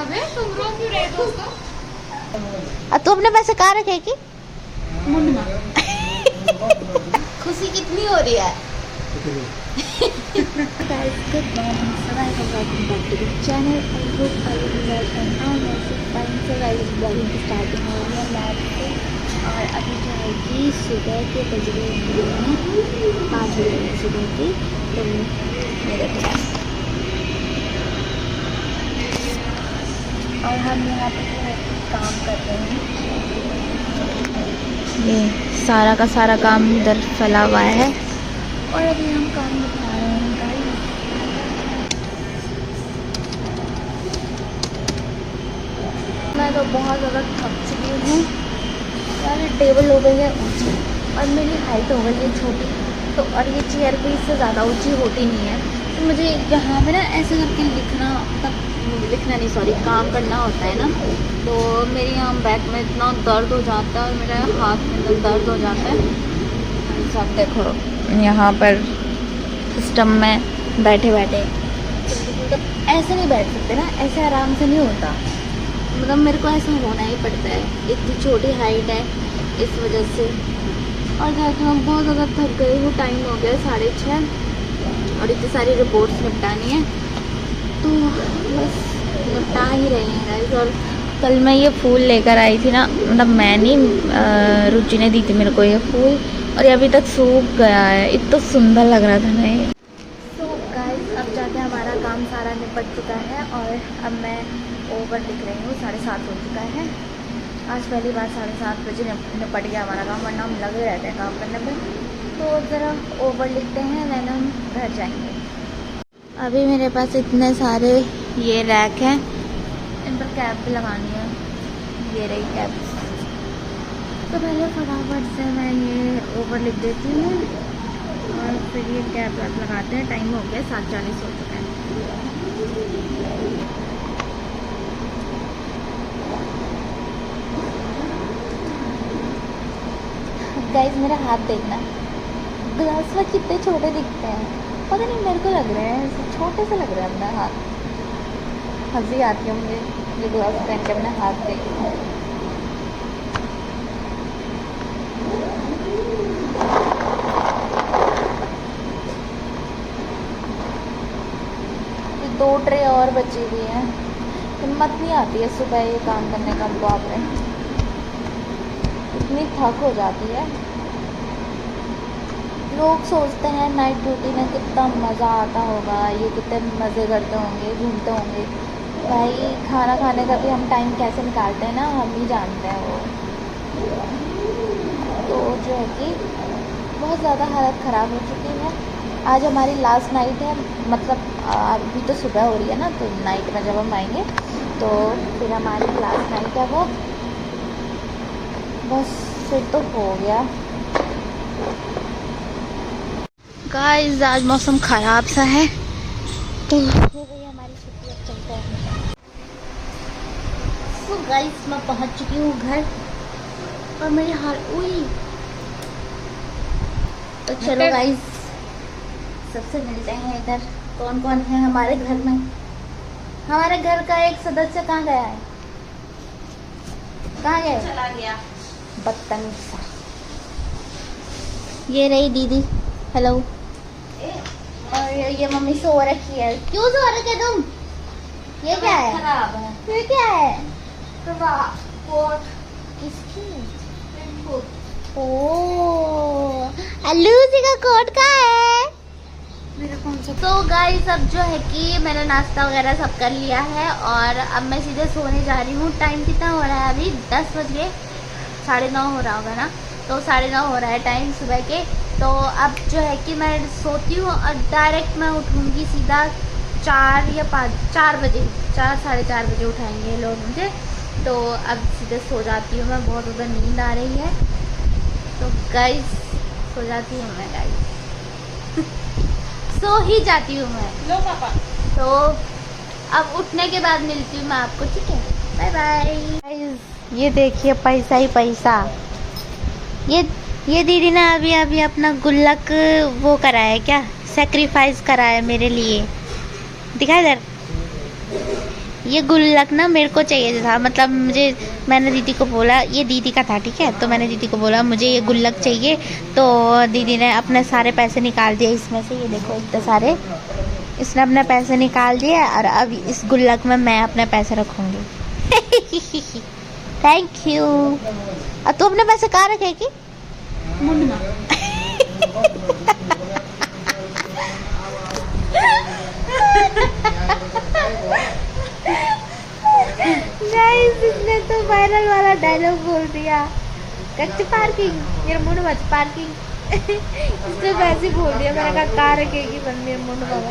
अबे तुम रो क्यों रहे दोस्तों? तू अपने पैसे कहाँ रखेगी? मुंड में। खुशी कितनी हो रही है? Guys, good morning. So welcome back to the channel. I hope all of you guys are also fine. So guys, vlog की स्टार्टिंग हो रही है मैच से और अभी जो है कि सुबह के बज रहे हैं 5 बजे सुबह की। तो मेरे पास और हम यहाँ पे जो है काम कर रहे हैं। ये सारा का सारा काम इधर फैला हुआ है और अभी हम काम निपटा रहे हैं गाइस। मैं तो बहुत ज़्यादा थक चुकी हूँ यार। टेबल हो गई है ऊंची और मेरी हाइट हो गई है छोटी, तो और ये चेयर भी इससे ज़्यादा ऊंची होती नहीं है। तो मुझे यहाँ पे ना ऐसे करके काम करना होता है ना, तो मेरे यहाँ बैक में इतना दर्द हो जाता है और मेरे हाथ में अंदर दर्द हो जाता है। सब देखो यहाँ पर सिस्टम में बैठे बैठे तो ऐसे नहीं बैठ सकते ना, ऐसे आराम से नहीं होता। मतलब मेरे को ऐसा होना ही पड़ता है, इतनी छोटी हाइट है इस वजह से। और जाके मैं बहुत ज़्यादा थक गई हूँ। टाइम हो गया 6:30 और इतनी सारी रिपोर्ट्स निपटानी है, तो बस निपटा ही रही हैं गाइस। और कल मैं ये फूल लेकर आई थी ना, मतलब मैं नहीं, रुचि ने दी थी मेरे को ये फूल, और ये अभी तक सूख गया है। इतना सुंदर लग रहा था ना ये। तो गाइस अब जाके हमारा काम सारा निपट चुका है और अब मैं ओवर लिख रही हूँ। 7:30 हो चुका है। आज पहली बार 7:30 बजे निपट गया हमारा काम, वरना हम लगे रहते हैं काम करने में। तो ज़रा ओवर लिखते हैं, देन हम घर जाएंगे। अभी मेरे पास इतने सारे ये रैक हैं, इन पर कैप भी लगानी है। ये रही कैप। तो पहले फटाफट से मैं ये ओवर लिख देती हूँ और फिर ये कैप लगाते हैं। टाइम हो गया 7:40 हो चुका है। गाइस मेरा हाथ देखना, ग्लास में कितने छोटे दिखते हैं, पता नहीं मेरे को लग रहे हैं छोटे से लग रहा है अपना हाथ। हंसी आती है मुझे ये ग्लास पहन के अपना हाथ देख। ये 2 ट्रे और बची हुई है। हिम्मत नहीं आती है सुबह ये काम करने का, बाप रे इतनी थक हो जाती है। लोग सोचते हैं नाइट ड्यूटी में कितना मज़ा आता होगा, ये कितने मज़े करते होंगे, घूमते होंगे। भाई खाना खाने का भी हम टाइम कैसे निकालते हैं ना, हम ही जानते हैं वो। तो जो है कि बहुत ज़्यादा हालत ख़राब हो चुकी है। आज हमारी लास्ट नाइट है, मतलब अभी तो सुबह हो रही है ना, तो नाइट में जब हम आएंगे तो फिर हमारी लास्ट नाइट है वो। बस फिर तो हो गया। गाइस आज मौसम ख़राब सा है, तो हो गई हमारी छुट्टी। अब चलते हैं। तो गाइस मैं पहुंच चुकी हूँ घर और मेरी हाल हुई। तो चलो गाइस सबसे मिलते हैं इधर। कौन कौन है हमारे घर में? हमारे घर का एक सदस्य कहाँ गया है? कहाँ गया? चला गया बदतमीज सा। ये रही दीदी, हेलो। और ये मम्मी सो रखी है। क्यों सो रखी है तुम? ये क्या है? खराब है। ये क्या है? कोट किसकी? कोट ओह अलूसी का कोट का है मेरा कौन सा? तो गाइस अब जो है कि मैंने नाश्ता वगैरह सब कर लिया है और अब मैं सीधे सोने जा रही हूँ। टाइम कितना हो रहा है अभी? 10 बजे 9:30 हो रहा होगा ना, तो 9:30 हो रहा है टाइम सुबह के। तो अब जो है कि मैं सोती हूँ और डायरेक्ट मैं उठूँगी सीधा 4 या 5 4 बजे, 4 साढ़े 4 बजे उठाएंगे ये लोग मुझे। तो अब सीधे सो जाती हूँ मैं, बहुत ज़्यादा नींद आ रही है। तो गाइस सो जाती हूँ मैं गाइस सो ही जाती हूँ मैं। लो पापा। तो अब उठने के बाद मिलती हूँ मैं आपको, ठीक है? Bye bye. ये देखिए पैसा ही पैसा। ये दीदी ने अभी अपना गुल्लक वो करा है, क्या सेक्रीफाइस करा है मेरे लिए। दिखा इधर, ये गुल्लक ना मेरे को चाहिए था, मतलब मुझे, मैंने दीदी को बोला, ये दीदी का था ठीक है, तो मैंने दीदी को बोला मुझे ये गुल्लक चाहिए, तो दीदी ने अपने सारे पैसे निकाल दिए इसमें से। ये देखो इतने सारे इसने अपने पैसे निकाल दिए और अब इस गुल्लक में मैं अपने पैसे रखूँगी। Thank you. और तू अपने पैसे कहाँ रखेगी? मुंड में। गाइस इसने तो वायरल वाला डायलॉग बोल दिया, कच्ची पार्किंग मेरे मुंड में पार्किंग। इसने वैसे बोल दिया, मैंने कहा कार रखेगी बन मेरे मुंड में।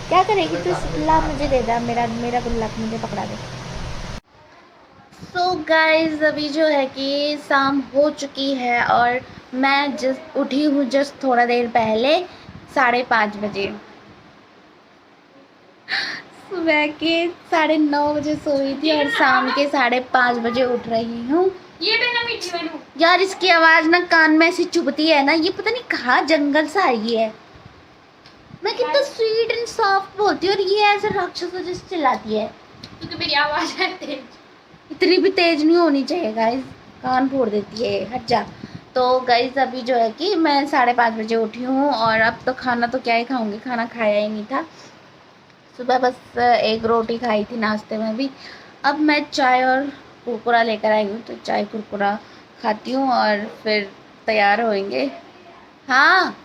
क्या करेगी तू? ला मुझे दे दे, मेरा गुल्लक मुझे पकड़ा दे। सो गाइस अभी जो है कि शाम हो चुकी है और मैं जस्ट उठी हूँ जस्ट थोड़ा देर पहले 5:30 बजे। सुबह के 9:30 बजे सोई थी और शाम के 5:30 बजे उठ रही हूँ। ये ना मीठी बनू यार इसकी आवाज़ ना कान में ऐसी चुभती है ना, ये पता नहीं कहाँ जंगल से आई है। मैं कितना स्वीट एंड सॉफ्ट बोलती हूँ और ये ऐसे राक्षसों जैसे चिल्लाती है। क्योंकि मेरी आवाज है तेज। इतनी भी तेज नहीं होनी चाहिए गाइस, कान फोड़ देती है, हट जा। तो गाइस अभी जो है कि मैं 5:30 बजे उठी हूँ और अब तो खाना तो क्या ही खाऊंगी, खाना खाया ही नहीं था। सुबह बस एक रोटी खाई थी नाश्ते में भी। अब मैं चाय और कुरकुरा लेकर आई हूँ, तो चाय कुरकुरा खाती हूँ और फिर तैयार होएंगे। हाँ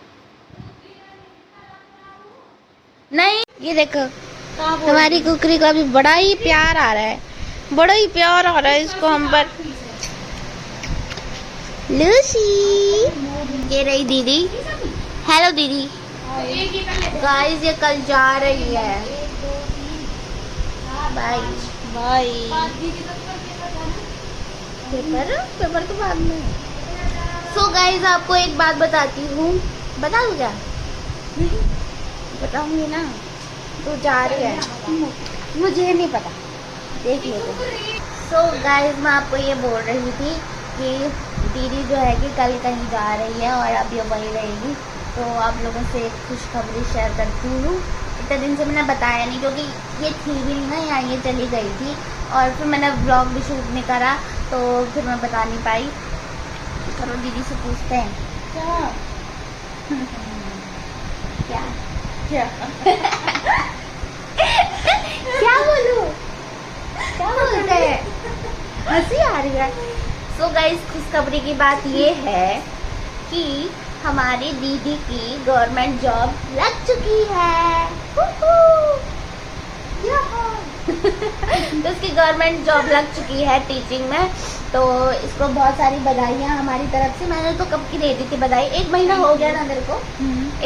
नहीं, ये देखो हमारी कुकरी का भी बड़ा ही प्यार आ रहा है, बड़ा ही प्यार आ रहा है इसको हम पर। लूसी ये रही दीदी। हेलो दीदी। गाइस ये कल जा रही है, बाय बाय। पेपर तो बाद में। सो गाइस आपको एक बात बताती हूँ, बता दूँ क्या? बताऊंगी ना, तो जा रही है, मुझे नहीं पता, देख लो तुम। सो गाइस मैं आपको ये बोल रही थी कि दीदी जो है कि कल कहीं जा रही है और अब ये वहीं रहेगी, तो आप लोगों से एक खुशखबरी शेयर करती हूँ। इतने दिन से मैंने बताया नहीं क्योंकि ये थी भी नहीं ना यहाँ, ये चली गई थी और फिर मैंने व्लॉग भी शूट नहीं करा, तो फिर मैं बता नहीं पाई। चलो दीदी से पूछते हैं। क्या क्या क्या बोलूं, क्या बोलते हैं? हंसी आ रही है। सो गाइस खुशखबरी की बात ये है कि हमारी दीदी की गवर्नमेंट जॉब लग चुकी है। तो उसकी गवर्नमेंट जॉब लग चुकी है टीचिंग में, तो इसको बहुत सारी बधाइयाँ हमारी तरफ से। मैंने तो कब की दे दी थी बधाई, 1 महीना हो गया ना मेरे को,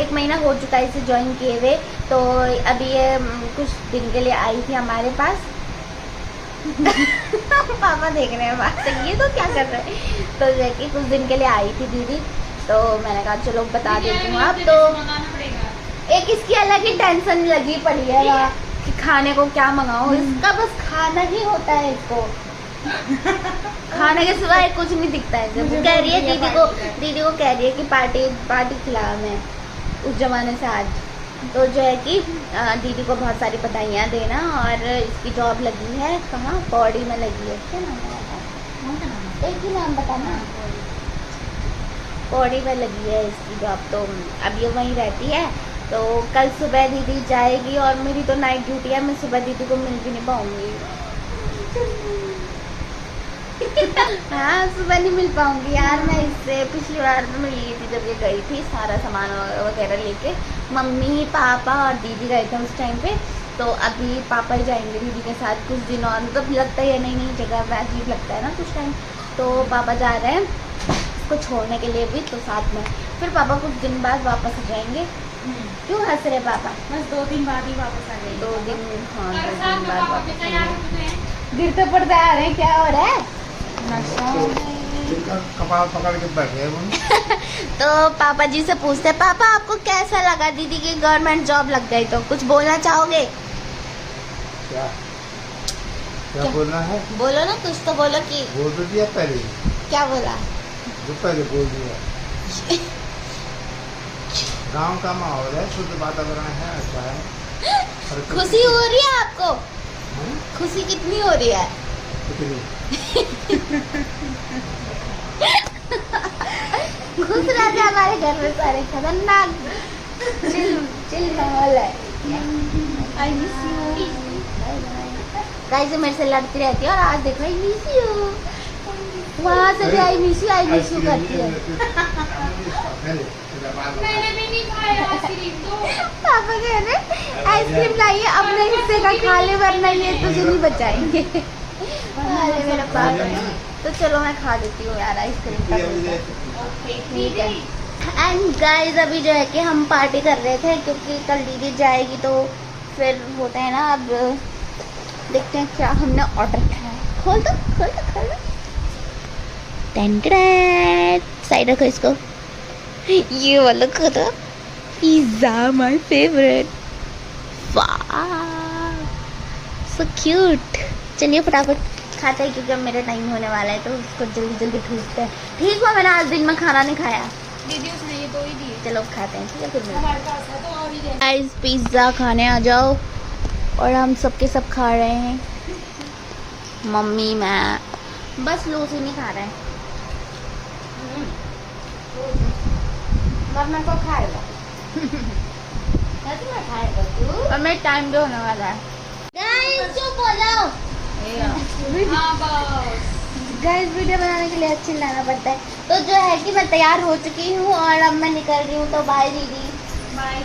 1 महीना हो चुका है इसे ज्वाइन किए हुए। तो अभी ये कुछ दिन के लिए आई थी हमारे पास। पापा देख रहे हैं बात, ये तो क्या कर रहे हैं। तो जैसे कुछ दिन के लिए आई थी दीदी, तो मैंने कहा चलो बता देती हूँ। अब तो एक इसकी अलग ही टेंशन लगी पड़ी है कि खाने को क्या मंगाओ, इसका बस खाना ही होता है इसको। खाने के सिवाय कुछ नहीं दिखता है। जब कह रही है दीदी को कह रही है कि पार्टी खिला मैं उस जमाने से आज। तो जो है कि दीदी को बहुत सारी बधाइयाँ देना, और इसकी जॉब लगी है कहाँ, पौड़ी में लगी है। क्या नाम है? एक ही नाम बताना। पौड़ी में लगी है इसकी जॉब, तो अब ये वहीं रहती है। तो कल सुबह दीदी जाएगी और मेरी तो नाइट ड्यूटी है, मैं सुबह दीदी को मिल भी नहीं पाऊंगी। हाँ सुबह नहीं मिल पाऊंगी यार मैं इससे। पिछली बार तो मैं ली थी जब ये गई थी, सारा सामान वगैरह लेके, मम्मी पापा और दीदी गए थे उस टाइम पे। तो अभी पापा ही जाएंगे दीदी के साथ कुछ दिन और, मतलब लगता है नई नई जगह पे अजीब लगता है ना कुछ टाइम, तो पापा जा रहे हैं इसको छोड़ने के लिए भी, तो साथ में फिर पापा कुछ दिन बाद वापस आ जाएंगे। क्यों हंस रहे पापा? बस 2 दिन बाद ही वापस आ गए। 2 दिन, हाँ 2 दिन बाद वापस आएंगे। गिरते पड़ते आ रहे हैं, क्या हो रहा है? कपाल पकड़ के बैठे हैं। तो पापा जी से पूछते हैं, पापा आपको कैसा लगा दीदी की गवर्नमेंट जॉब लग गई, तो कुछ बोलना चाहोगे? क्या क्या बोलना है? बोलो ना, कुछ तो बोलो। कि बोल तो दिया पहले। क्या बोला? जो पहले बोल दिया। गांव का माहौल है, शुद्ध वातावरण है, अच्छा है। खुशी हो रही है आपको? खुशी कितनी हो रही है? कितनी? खुश रहते हैं हमारे घर में सारे, खतरनाक चिल चिल माहौल है। आई मिस यू गाइस, मेरे से लड़ती रहती है और आज देखो आई मिस यू, वहाँ से भी आई मिस यू करती है। मैंने भी नहीं खाया आइसक्रीम तो। पापा कह रहे आइसक्रीम लाइए, अपने हिस्से का खा ले वरना ये तुझे नहीं बचाएंगे। अरे मेरा पापा, तो चलो मैं खा देती हूँ यार आइसक्रीम का। ठीक है। एंड गाइस अभी जो है कि हम पार्टी कर रहे थे क्योंकि कल दीदी जाएगी तो फिर होता है ना। अब देखते हैं क्या हमने ऑर्डर किया है। खोल दो। साइड रखो इसको। ये वाला करो, पिज्जा माय फेवरेट, वाह सो क्यूट। चलिए फटाफट खाते हैं क्योंकि अब मेरा टाइम होने वाला है तो उसको जल्दी जल्दी ठूसते हैं। ठीक हुआ मैंने आज दिन में खाना नहीं खाया। दीदी उसने ये 2 ही दिए। चलो खाते हैं, ठीक है फिर हमारे पास है तो और ही दे। गाइस पिज्ज़ा खाने आ जाओ। और हम सबके सब खा रहे हैं, मम्मी मैं, बस लूसी नहीं खा रहे हैं वरना तो खाएगा। और मेरा टाइम भी होने वाला है। गाइस चुप हो जाओ। हाँ बस। गाइस वीडियो बनाने के लिए अच्छी लाना पड़ता है। तो जो है कि मैं तैयार हो चुकी हूँ और अब मैं निकल रही हूँ। तो बाय दीदी, बाय।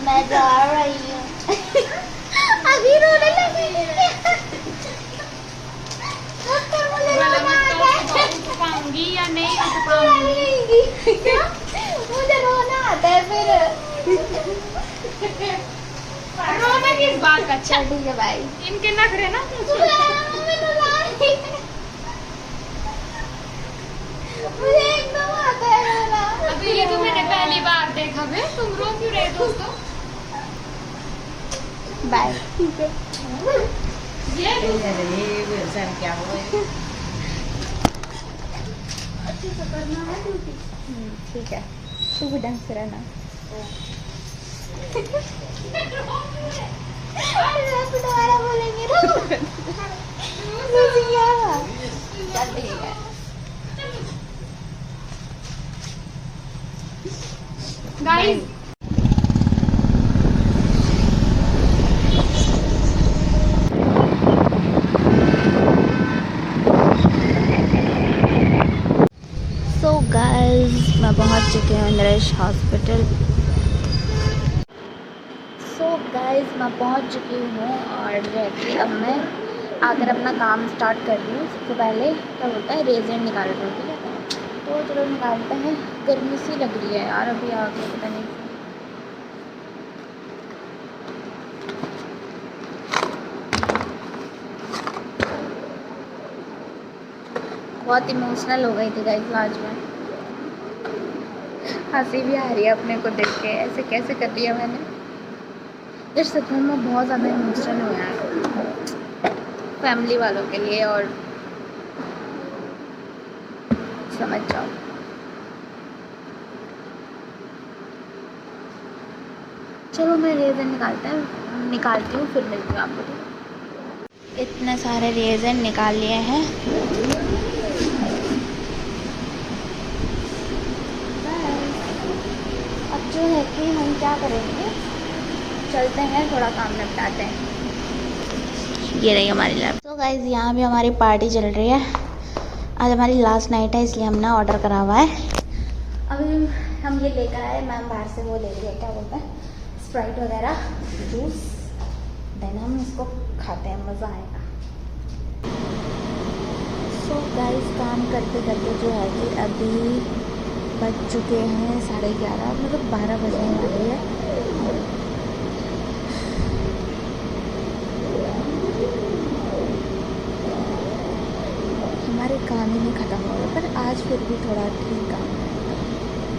मैं जा रही हूँ। अभी रोने लगी। उठ पाऊंगी या नहीं उठ पाऊंगी? क्या? मुझे रोना आता है फिर। रोना किस बात का? अच्छा चल ठीक है भाई। इनके नखरे ना मुझे एकदम आता है रोना। अभी ये तो मैंने पहली बार देखा बे। तुम रो क्यों रहे दोस्तों? बाय। ठीक है। ये अच्छे से करना है ड्यूटी। ठीक है, तू भी ढंग से रहना। दोबारा बोलेंगे चल ठीक है। गाइस सो गाइस मैं पहुंच चुकी हूँ नरेश हॉस्पिटल। सो गाइस मैं पहुंच चुकी हूँ और जो है कि अब मैं आकर अपना काम स्टार्ट कर रही हूँ। सबसे पहले क्या बोलता है, रेज़र निकाल रही हूँ। ठीक है, तो चलो निकालते हैं। गर्मी सी लग रही है यार अभी आगे, पता नहीं। बहुत इमोशनल हो गई थी गाइस आज में। हंसी भी आ रही है अपने को देख के, ऐसे कैसे कर दिया मैंने। इस सच में मैं बहुत ज़्यादा इमोशनल हूँ यार फैमिली वालों के लिए, और समझ जाओ। चलो मैं रेज़र निकालती हूँ फिर मिलती हूँ आपको। इतने सारे रेज़र निकाल लिए हैं। अब जो है कि हम क्या करेंगे, चलते हैं थोड़ा काम निपटाते हैं। ये रही हमारी लैब। तो गाइस यहाँ भी हमारी पार्टी चल रही है। आज हमारी लास्ट नाइट है इसलिए हमने ऑर्डर करा हुआ है। अभी हम ये लेकर आए, मैम बाहर से वो ले रही है, क्या बोलते हैं, स्प्राइट वगैरह जूस। देन हम इसको खाते हैं, मज़ा आएगा। सो गाइस काम करते करते जो है कि अभी बज चुके हैं 11:30, मतलब 12 बजने वाली है। हमारे काम ही नहीं ख़त्म हो रहे, पर आज फिर भी थोड़ा ठीक काम है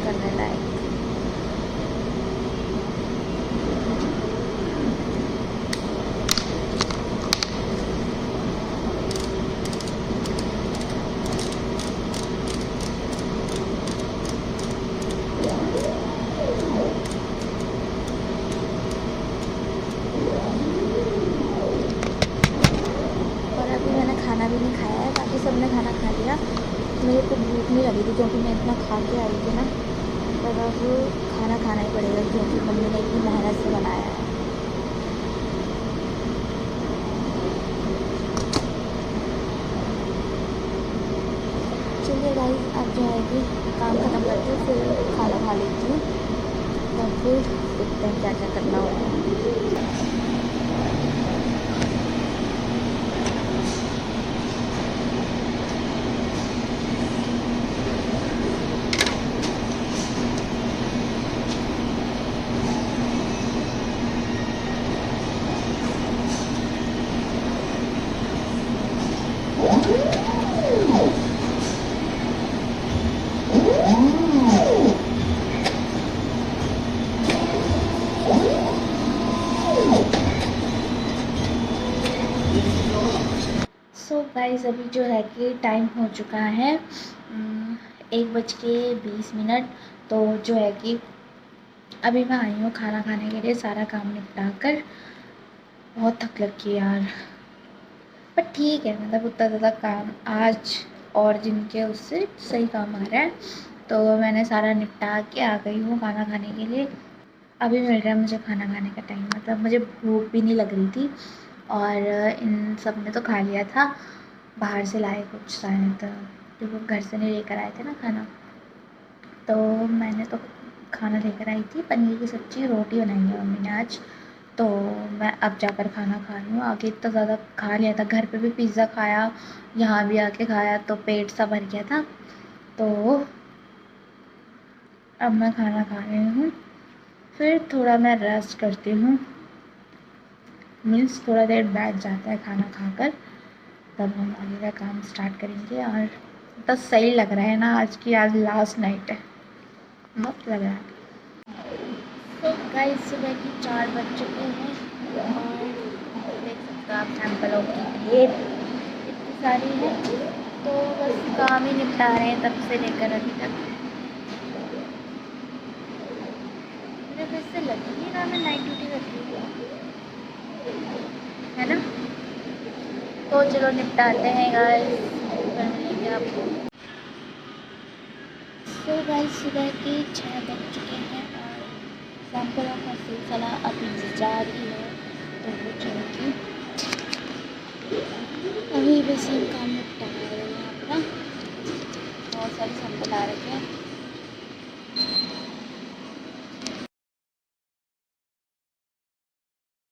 करने लायक। हमने खाना खा लिया। मेरे को भूख नहीं लगी थी क्योंकि मैं इतना खा के आई थी ना, पर अब खाना खाना ही पड़ेगा क्योंकि मम्मी ने इतनी मेहनत से बनाया है। चलिए गाइस, अब जो है कि काम ख़त्म करती हूँ, फिर खाना खा लेती हूँ और फिर देखते हैं क्या क्या करना होगा। सो गाइस, अभी जो है कि टाइम हो चुका है 1:20। तो जो है कि अभी मैं आई हूँ खाना खाने के लिए, सारा काम निपटा कर। बहुत थक लगी यार, पर ठीक है, मतलब उतना ज़्यादा काम आज और दिन के उससे सही काम आ रहा है। तो मैंने सारा निपटा के आ गई हूँ खाना खाने के लिए। अभी मिल रहा है मुझे खाना खाने का टाइम, मतलब मुझे भूख भी नहीं लग रही थी और इन सब ने तो खा लिया था। बाहर से लाए कुछ शायद, जो वो घर से नहीं लेकर आए थे ना खाना, तो मैंने तो खाना लेकर आई थी। पनीर की सब्ज़ी, रोटी बनाई है मम्मी ने आज। तो मैं अब जाकर खाना खा रही हूँ। आगे इतना ज़्यादा खा लिया था, घर पे भी पिज़्ज़ा खाया, यहाँ भी आके खाया, तो पेट सा भर गया था। तो अब मैं खाना खा रही हूँ, फिर थोड़ा मैं रेस्ट करती हूँ। मीन्स थोड़ा देर बैठ जाता है खाना खाकर, तब हम आगे का काम स्टार्ट करेंगे। और तो सही लग रहा है ना आज की, आज लास्ट नाइट है, मस्त लग रहा है। तो गाइस, सुबह की 4 बज चुके हैं और देख सकते हो आप सैंपलों की ढेर इतनी सारी है। तो बस काम ही निपटा रहे हैं तब से लेकर अभी तक। मेरे फेस से लग नहीं रहा मैं नाइट ड्यूटी कर रही हूँ, है ना। तो चलो निपटाते हैं गाइस, फिर मिलेंगे आपको। तो गाइस, सुबह के 6 बज चुके हैं और सैंपलों का सिलसिला अभी जारी है। तो वो चलो कि अभी बस हम काम